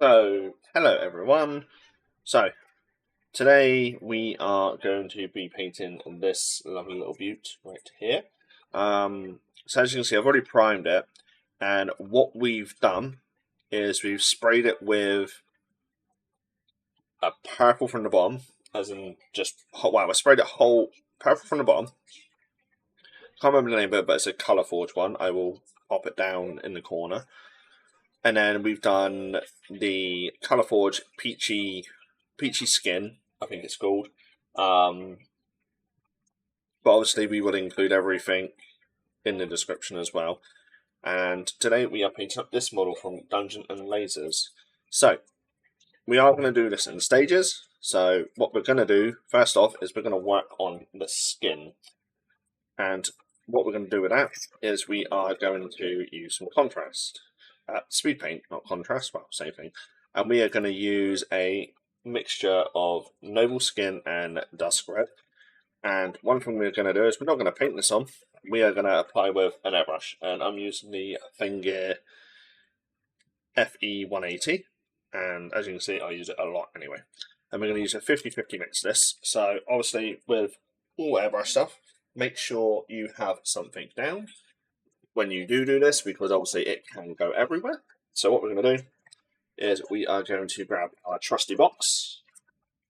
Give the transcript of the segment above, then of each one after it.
So, hello everyone. So, today we are going to be painting this lovely little beaut right here. So as you can see, I've already primed it, and what we've done is we've sprayed it with a purple from the bottom, as in just wow, I sprayed it whole purple from the bottom. Can't remember the name of it, but it's a colour forge one. I will pop it down in the corner. And then we've done the Colour Forge peachy skin, I think it's called. But obviously we will include everything in the description as well. And today we are painting up this model from Dungeons and Lasers. So we are going to do this in stages. So what we're going to do first off is we're going to work on the skin. And what we're going to do with that is we are going to use some contrast. Speed paint, not contrast, well, same thing. And we are going to use a mixture of Noble Skin and Dusk Red. And one thing we're going to do is we're not going to paint this on, we are going to apply with an airbrush. And I'm using the Finger FE180. And as you can see, I use it a lot anyway. And we're going to use a 50-50 mix this. So obviously with all airbrush stuff, make sure you have something down when you do this, because obviously it can go everywhere. So what we're going to do is we are going to grab our trusty box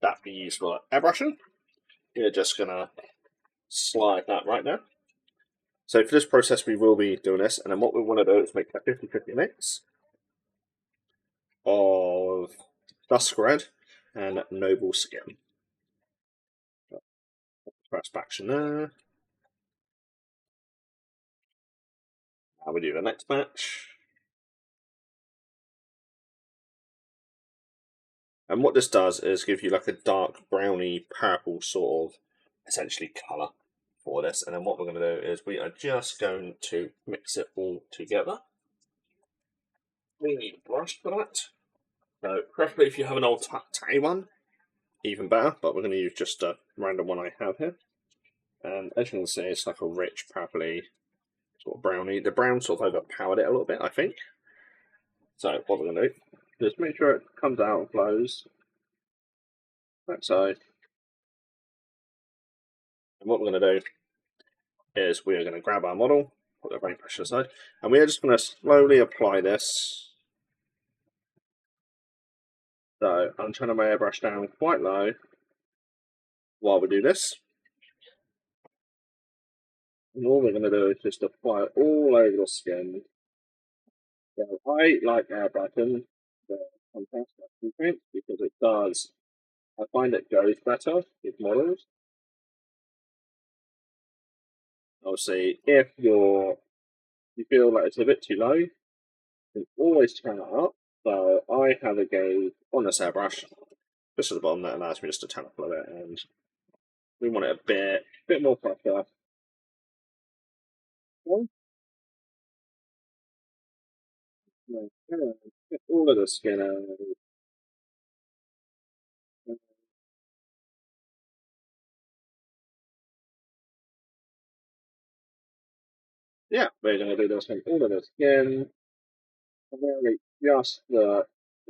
that we use for airbrushing. We're just going to slide that right now. So for this process we will be doing this, and then what we want to do is make a 50-50 mix of Dusk Red and Noble Skin. First action there. Now we do the next batch. And what this does is give you like a dark browny purple sort of essentially colour for this. And then what we're going to do is we are just going to mix it all together. We need a brush for that. So preferably if you have an old tatty one, even better, but we're going to use just a random one I have here. And as you can see, it's like a rich purpley sort of brownie. The brown sort of overpowered it a little bit, I think. So what we're going to do, just make sure it comes out and flows that side. And what we're going to do is we are going to grab our model, put the paint brush aside, and we are just going to slowly apply this. So I'm turning my airbrush down quite low while we do this. And all we're going to do is just apply it all over the skin. So I like airbrushing the contrast paint because it does, I find it goes better with models. Obviously, if you feel like it's a bit too low, you can always turn it up. So I have a gauge on this airbrush, just at the bottom, that allows me just to turn up a little bit, and we want it a bit more pressure. Get all of the skin out. Yeah, we're going to do this on all of the skin. And then just the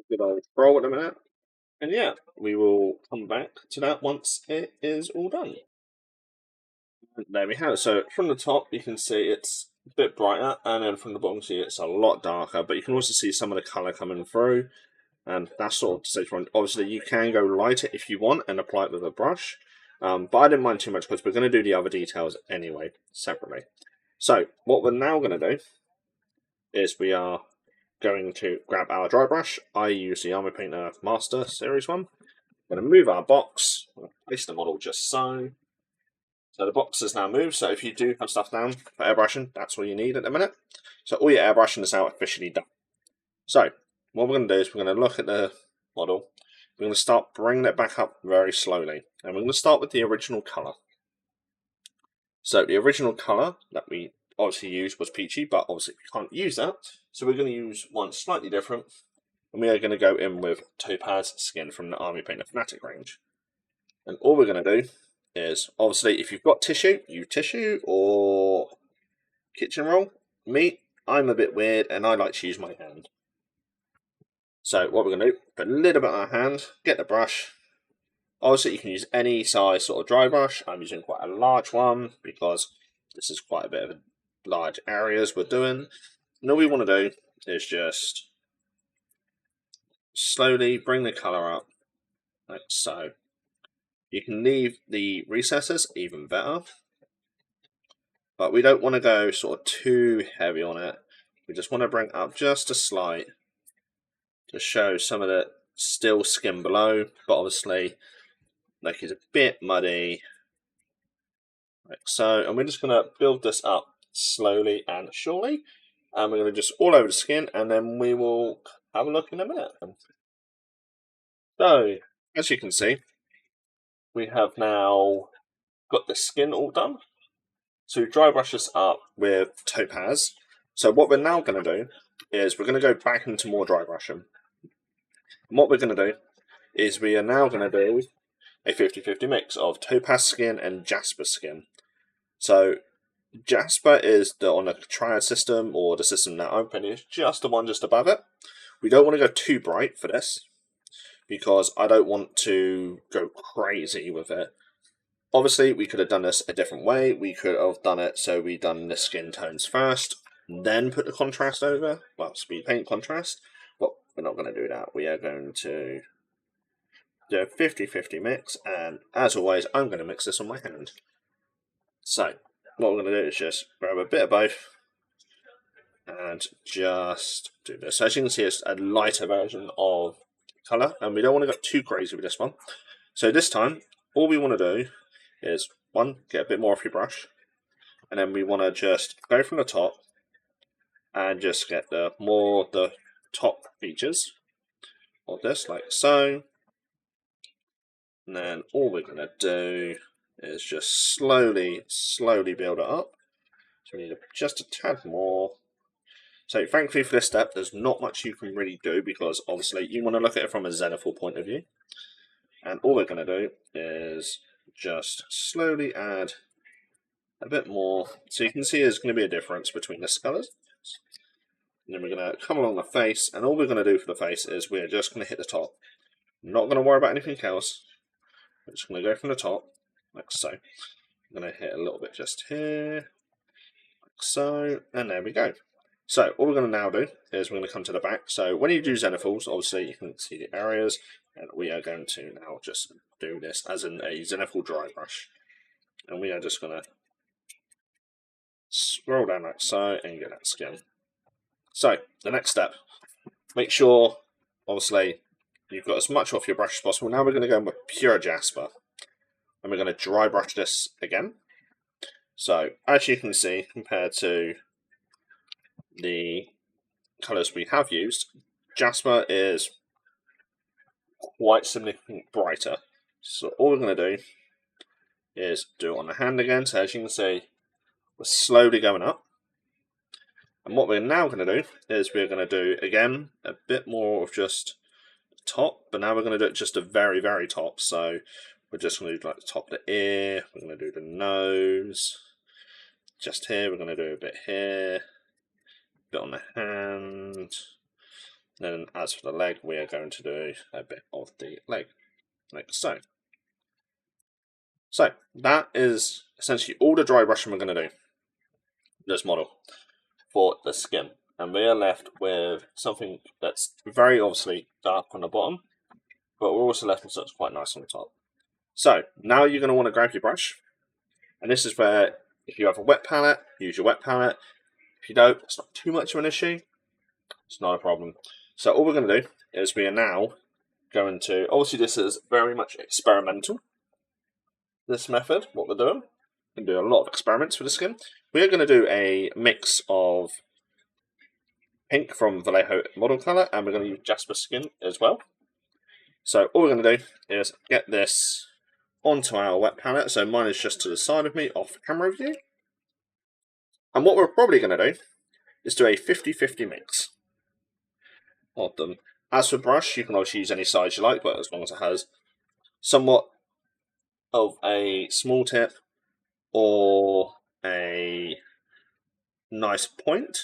good old scroll at the minute. And yeah, we will come back to that once it is all done. And there we have it. So from the top, you can see it's a bit brighter, and then from the bottom, you see it's a lot darker. But you can also see some of the colour coming through, and that's sort of the stage one. Obviously, you can go lighter if you want and apply it with a brush. But I didn't mind too much because we're going to do the other details anyway, separately. So what we're now going to do is we are going to grab our dry brush. I use the Army Painter Master Series one. I'm going to move our box, place the model just so. So the box is now moved, so if you do have stuff down for airbrushing, that's all you need at the minute. So all your airbrushing is now officially done. So what we're going to do is we're going to look at the model. We're going to start bringing it back up very slowly. And we're going to start with the original colour. So the original colour that we obviously used was peachy, but obviously we can't use that. So we're going to use one slightly different. And we are going to go in with Topaz Skin from the Army Painter Fanatic range. And all we're going to do is, obviously, if you've got tissue, use tissue or kitchen roll. Me, I'm a bit weird and I like to use my hand. So what we're going to do, put a little bit on our hand, get the brush. Obviously you can use any size sort of dry brush. I'm using quite a large one because this is quite a bit of large areas we're doing. And all we want to do is just slowly bring the colour up, like so. You can leave the recesses even better, but we don't want to go sort of too heavy on it. We just want to bring up just a slight to show some of the still skin below, but obviously like it's a bit muddy, like so. And we're just going to build this up slowly and surely, and we're going to just all over the skin, and then we will have a look in a minute. So as you can see, we have now got the skin all done. So dry brush this up with Topaz. So what we're now going to do is we're going to go back into more dry brushing. And what we're going to do is we are now going to do a 50-50 mix of Topaz skin and Jasper skin. So Jasper is on a triad system, or the system that I'm putting is just the one just above it. We don't want to go too bright for this because I don't want to go crazy with it. Obviously, we could have done this a different way. We could have done it so we done the skin tones first, then put the contrast over. Well, speed paint contrast. But we're not going to do that. We are going to do a 50-50 mix, and as always, I'm going to mix this on my hand. So, what we're going to do is just grab a bit of both and just do this. So as you can see, it's a lighter version of colour, and we don't want to go too crazy with this one. So this time, all we want to do is, one, get a bit more off your brush, and then we want to just go from the top and just get the top features of this, like so. And then all we're going to do is just slowly build it up. So we need just a tad more. So thankfully for this step, there's not much you can really do because obviously you want to look at it from a zenithal point of view. And all we're going to do is just slowly add a bit more. So you can see there's going to be a difference between the colours. And then we're going to come along the face, and all we're going to do for the face is we're just going to hit the top. Not going to worry about anything else. We're just going to go from the top, like so. I'm going to hit a little bit just here, like so, and there we go. So all we're going to now do is we're going to come to the back. So when you do zenithals, obviously you can see the areas, and we are going to now just do this as in a zenithal dry brush. And we are just going to scroll down like so and get that skin. So the next step, make sure obviously you've got as much off your brush as possible. Now we're going to go with pure Jasper, and we're going to dry brush this again. So as you can see, compared to the colours we have used, Jasper is quite significantly brighter. So all we're going to do is do it on the hand again. So as you can see, we're slowly going up. And what we're now going to do is we're going to do, again, a bit more of just top, but now we're going to do it just a very, very top. So we're just going to do like the top of the ear, we're going to do the nose, just here, we're going to do a bit here, a bit on the hand. Then as for the leg, we are going to do a bit of the leg, like so. So that is essentially all the dry brushing we're going to do this model for the skin, and we are left with something that's very obviously dark on the bottom, but we're also left with something quite nice on the top. So now you're going to want to grab your brush, and this is where if you have a wet palette, use your wet palette. If you don't, it's not too much of an issue. It's not a problem. So all we're going to do is we are now going to, obviously this is very much experimental, this method, what we're doing. We can do a lot of experiments with the skin. We are going to do a mix of pink from Vallejo model colour, and we're going to use Jasper skin as well. So all we're going to do is get this onto our wet palette. So mine is just to the side of me off camera view. And what we're probably going to do is do a 50-50 mix of them. As for brush, you can obviously use any size you like, but as long as it has somewhat of a small tip or a nice point.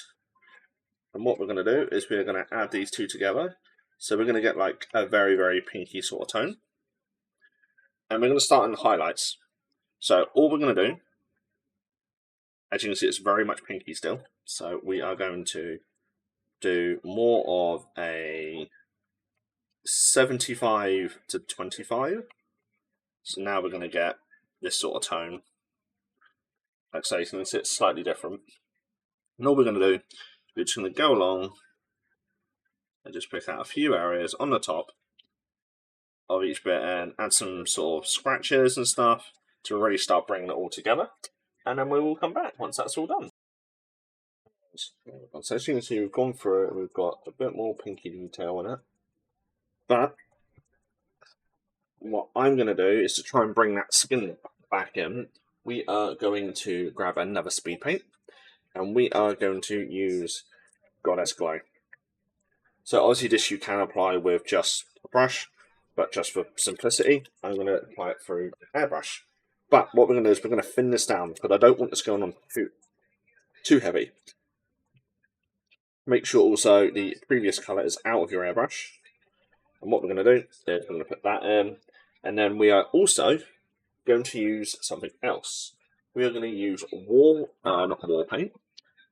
And what we're going to do is we're going to add these two together, So we're going to get like a very, very pinky sort of tone. And we're going to start in the highlights. So all we're going to do, as you can see, it's very much pinky still. So we are going to do more of a 75 to 25. So now we're going to get this sort of tone. Like I say, you can see it's slightly different. And all we're going to do, we're just going to go along and just pick out a few areas on the top of each bit and add some sort of scratches and stuff to really start bringing it all together. And then we will come back once that's all done. So as you can see, we've gone through it, we've got a bit more pinky detail in it. But what I'm going to do is to try and bring that skin back in. We are going to grab another speed paint and we are going to use Goddess Glow. So obviously this you can apply with just a brush, but just for simplicity, I'm going to apply it through an airbrush. But what we're going to do is we're going to thin this down because I don't want this going on too heavy. Make sure also the previous colour is out of your airbrush. And what we're going to do is we're going to put that in. And then we are also going to use something else. We are going to use not wall paint.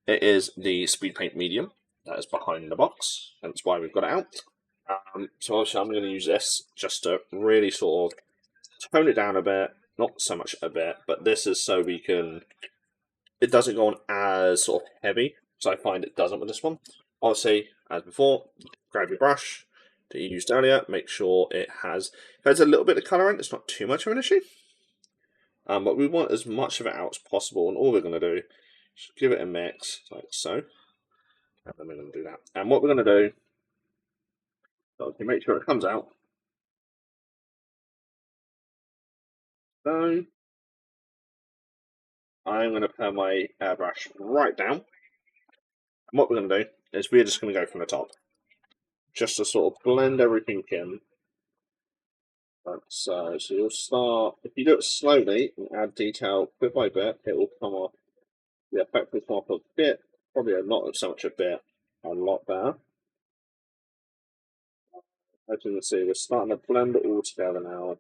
It is the speed paint medium that is behind the box. And that's why we've got it out. So obviously I'm going to use this just to really sort of tone it down a bit. Not so much a bit, but this is so we can... It doesn't go on as sort of heavy, so I find it doesn't with this one. Obviously, as before, grab your brush that you used earlier, make sure it has... If there's a little bit of colour in it, it's not too much of an issue. But we want as much of it out as possible, and all we're going to do is give it a mix, like so. And then we're going to do that. And what we're going to do, so you make sure it comes out. So, I'm going to put my airbrush right down. And what we're going to do is we're just going to go from the top. Just to sort of blend everything in. Like so. So you'll start, if you do it slowly and add detail bit by bit, it will come off, the effect will come off a bit, probably not so much a bit, a lot better. As you can see, we're starting to blend it all together now.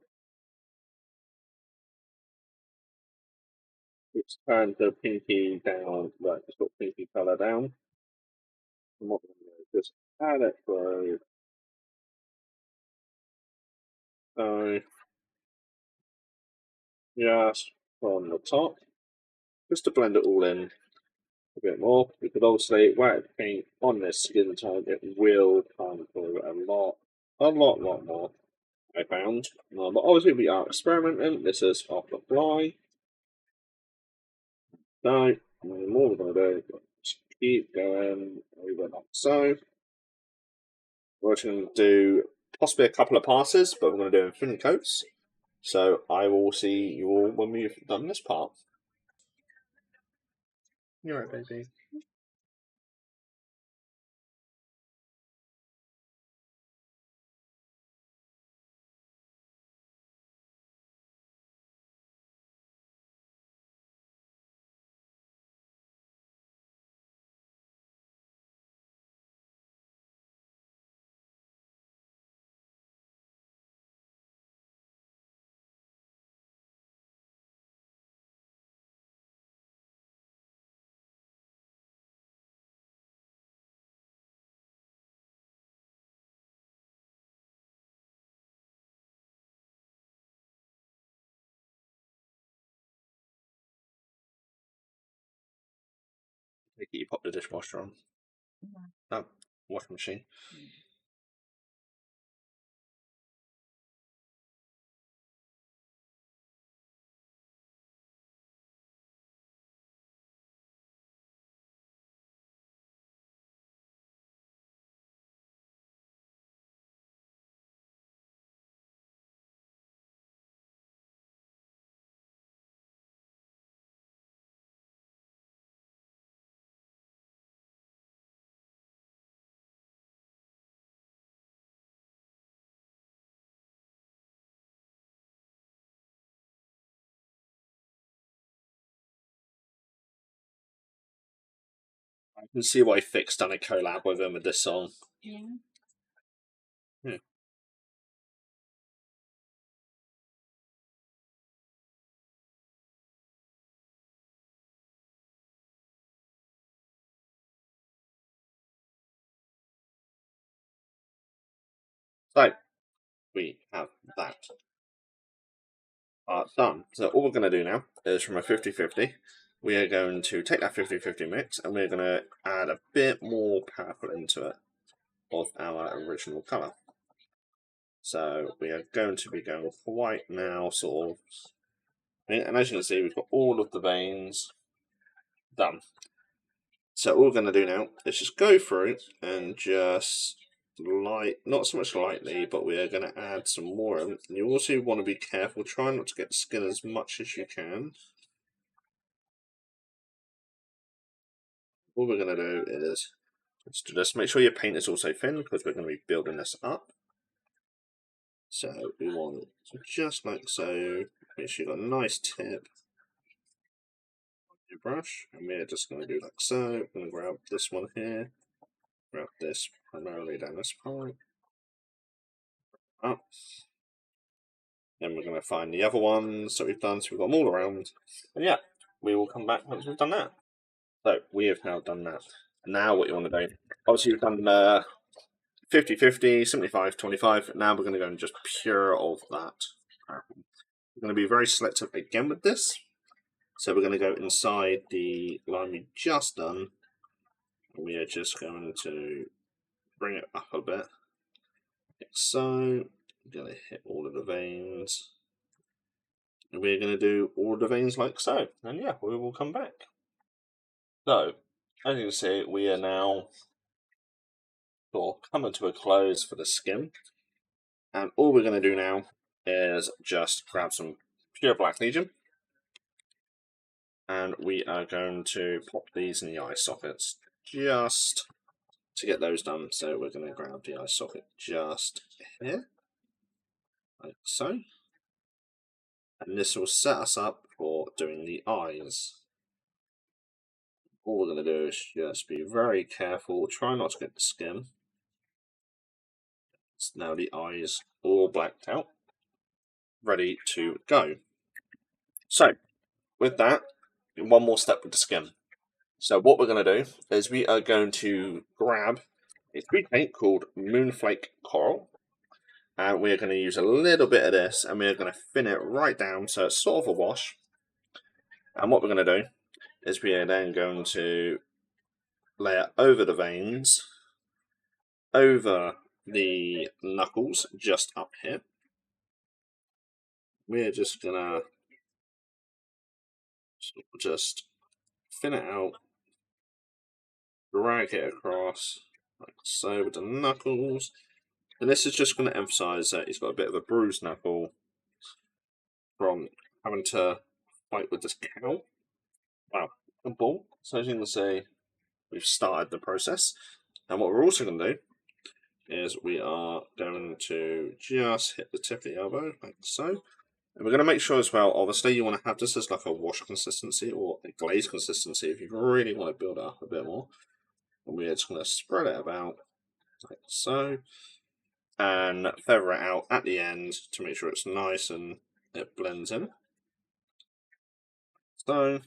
It's turned the pinky down, like it's got pinky colour down. And what we're going to do is just add it through. So, just from the top, just to blend it all in a bit more, because obviously wet paint on this skin tone, it will come through a lot more, I found. But obviously we are experimenting. This is off the fly. So, what we're going to do is keep going over like so. We're just going to do possibly a couple of passes, but we're going to do in thin coats. So I will see you all when we've done this part. You're right, baby. Take it, you pop the dishwasher on. No, washing machine. I can see why Fix done a collab with him with this song. Yeah. So we have that part done. So all we're going to do now is from a 50-50, we are going to take that 50-50 mix and we're going to add a bit more purple into it of our original colour. So we are going to be going white now, sort of. And as you can see, we've got all of the veins done. So all we're going to do now is just go through and just not so much lightly, but we are going to add some more. And you also want to be careful, try not to get the skin as much as you can. All we're going to do is just make sure your paint is also thin, because we're going to be building this up. So we want just like so. Make sure you've got a nice tip on your brush, and we're just going to do like so. I'm going to grab this one here, grab this primarily down this part, up. Then we're going to find the other ones that we've done, so we've got them all around. And yeah, we will come back once we've done that. So we have now done that. Now what you want to do, obviously you've done 50-50, 75-25. Now we're going to go and just pure of that. We're going to be very selective again with this. So we're going to go inside the line we just done. We are just going to bring it up a bit. Like so. I'm going to hit all of the veins. And we're going to do all the veins like so. And yeah, we will come back. So, as you can see, we are now sort of coming to a close for the skin. And all we're going to do now is just grab some pure Black Legion. And we are going to pop these in the eye sockets just to get those done. So we're going to grab the eye socket just here, like so. And this will set us up for doing the eyes. All we're going to do is just be very careful, try not to get the skin. So now the eyes all blacked out, ready to go. So, with that, one more step with the skin. So what we're going to do is we are going to grab a speed paint called Moonflake Coral, and we're going to use a little bit of this, and we're going to thin it right down so it's sort of a wash. And what we're going to do is we are then going to lay it over the veins, over the knuckles just up here. We're just going to just thin it out, drag it across like so with the knuckles. And this is just going to emphasise that he's got a bit of a bruised knuckle from having to fight with this cow. Wow, a ball. So as you can see, we've started the process. And what we're also going to do is we are going to just hit the tip of the elbow, like so. And we're going to make sure as well, obviously, you want to have this as like a wash consistency or a glaze consistency if you really want to build it up a bit more. And we're just going to spread it about, like so. And feather it out at the end to make sure it's nice and it blends in. So,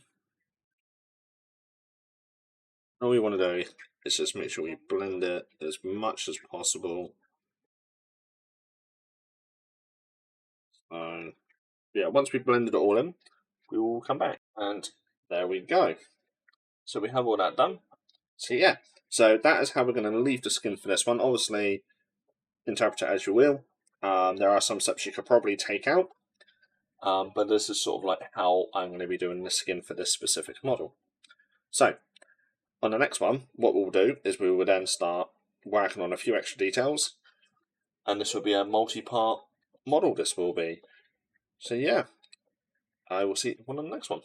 all we want to do is just make sure we blend it as much as possible. So, yeah, once we've blended it all in, we will come back. And there we go. So we have all that done. So yeah, so that is how we're going to leave the skin for this one. Obviously, interpret it as you will. There are some steps you could probably take out. But this is sort of like how I'm going to be doing the skin for this specific model. So, on the next one, what we'll do is we will then start working on a few extra details, and this will be a multi-part model, this will be. So yeah, I will see you on the next one.